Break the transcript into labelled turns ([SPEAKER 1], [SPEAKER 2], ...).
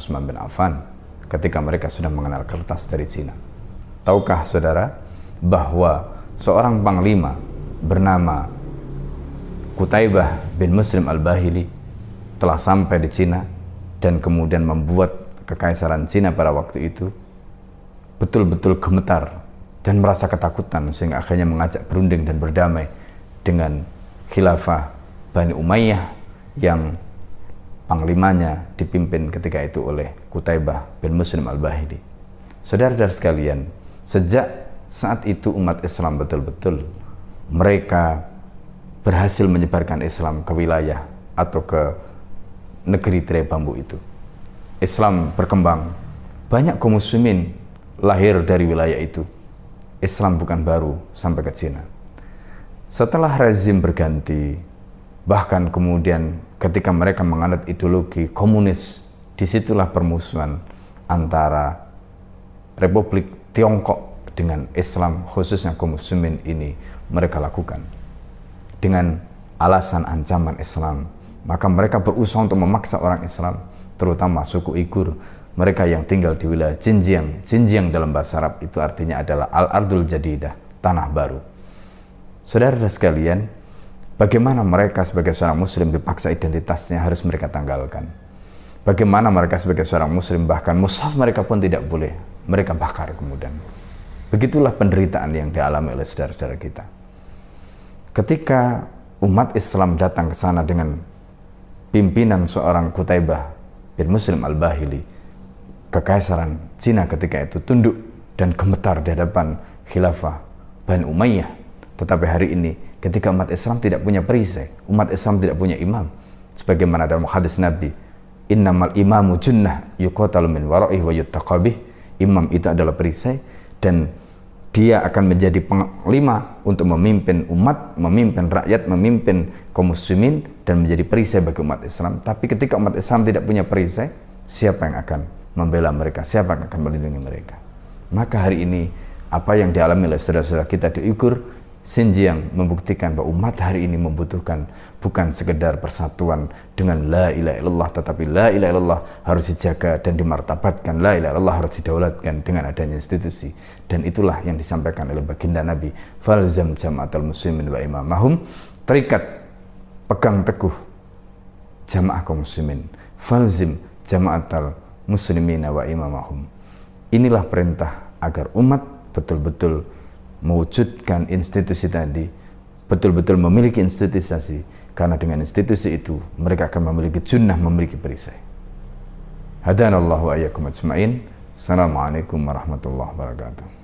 [SPEAKER 1] Utsman bin Affan ketika mereka sudah mengenal kertas dari Cina. Tahukah saudara bahwa seorang panglima bernama Qutaibah bin Muslim al-Bahili telah sampai di Cina dan kemudian membuat kekaisaran Cina pada waktu itu betul-betul gemetar dan merasa ketakutan, sehingga akhirnya mengajak berunding dan berdamai dengan khilafah Bani Umayyah yang panglimanya dipimpin ketika itu oleh Qutaibah bin Muslim al-Bahili. Saudara-saudara sekalian, sejak saat itu umat Islam betul-betul mereka berhasil menyebarkan Islam ke wilayah atau ke negeri tirai bambu itu. Islam berkembang, banyak kaum muslimin lahir dari wilayah itu. Islam bukan baru sampai ke Cina. Setelah rezim berganti, bahkan kemudian ketika mereka menganut ideologi komunis, disitulah permusuhan antara Republik Tiongkok dengan Islam, khususnya kaum muslimin ini mereka lakukan. Dengan alasan ancaman Islam, maka mereka berusaha untuk memaksa orang Islam, terutama suku Uighur, mereka yang tinggal di wilayah Xinjiang. Xinjiang dalam bahasa Arab itu artinya adalah Al-Ardul Jadidah, tanah baru. Saudara sekalian, bagaimana mereka sebagai seorang muslim dipaksa identitasnya harus mereka tanggalkan. Bagaimana mereka sebagai seorang muslim bahkan mushaf mereka pun tidak boleh mereka bakar kemudian. Begitulah penderitaan yang dialami oleh saudara-saudara kita. Ketika umat Islam datang ke sana dengan pimpinan seorang Qutaibah bin Muslim al-Bahili, kekaisaran Cina ketika itu tunduk dan gemetar di hadapan khilafah Bani Umayyah. Tetapi hari ini ketika umat Islam tidak punya perisai, umat Islam tidak punya imam, sebagaimana dalam hadis Nabi, innamal imamu junnah yuqatalu min wara'ihi wa yuttaqabih. Imam itu adalah perisai dan dia akan menjadi panglima untuk memimpin umat, memimpin rakyat, memimpin kaum muslimin dan menjadi perisai bagi umat Islam. Tapi ketika umat Islam tidak punya perisai, siapa yang akan membela mereka? Siapa yang akan melindungi mereka? Maka hari ini apa yang dialami oleh saudara-saudara kita di Uighur, Xinjiang membuktikan bahwa umat hari ini membutuhkan bukan sekedar persatuan dengan la ilaha illallah, tetapi la ilaha illallah harus dijaga dan dimartabatkan. La ilaha illallah harus didaulatkan dengan adanya institusi, dan itulah yang disampaikan oleh baginda Nabi, falzam jama'atul muslimin wa imamahum, terikat, pegang teguh jamaah kaum muslimin, falzim jama'atul muslimina wa imamahum. Inilah perintah agar umat betul-betul mewujudkan institusi tadi, betul-betul memiliki institusi, karena dengan institusi itu mereka akan memiliki junnah, memiliki perisai. Hadanallahu ayyakum ajma'in. Assalamualaikum warahmatullahi wabarakatuh.